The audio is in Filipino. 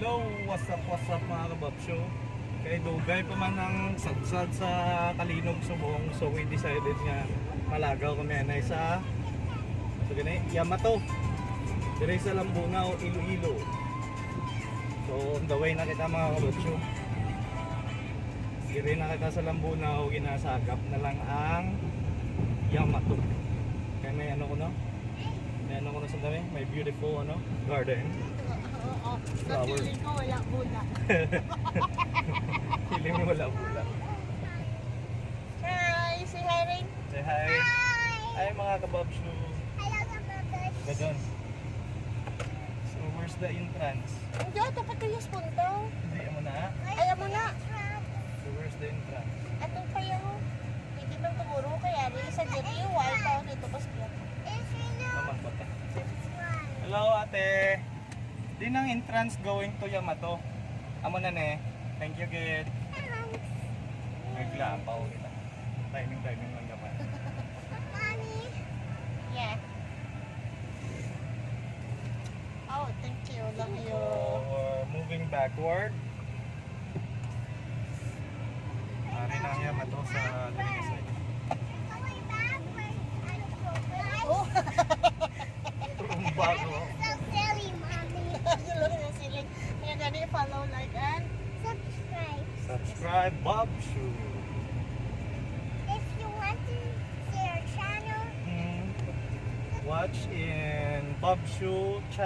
Hello, what's up mga kababsyo? Kay Dugay pa man ang sadsad sa Kalinog, Subong. So we decided nga malagaw kami na sa Yamato. Dire sa Lambunaw, Iloilo. So on the way na kita mga kababsyo. Dire na kita sa Lambunaw, ginasagap na lang ang Yamato. Kaya may ano ko no? May ano ko na sa dami? May beautiful garden. Oo. Sa feeling ko wala bula. Feeling mo wala bula. Hi! Say hi, Ring. Say hi. Hi mga kababsyo. Hello, kapatid. Gadon. So where's the entrance? Hindi, dapat kayo punto. Hindi mo na. Ayaw mo na. So where's the entrance? Atong kayo. Hindi bang tumuro kaya rin sa diri. Why pa dito pas kaya? Mama, bata. Hello ate. Di nang entrance going to Yamato. Amo na ne. Thank you kid. Naglapaw kita. Timing lang naman. Mommy. Yeah. Oh, thank you. Love you. So we're moving backward. Ari na ang Yamato sa Limasay. Oh. Ang bago. So silly, mommy. You look at silly. Kaya gani follow, like, and subscribe. Subscribe Bob Shoe. If you want to see our channel, Watch in Bob Shoe channel.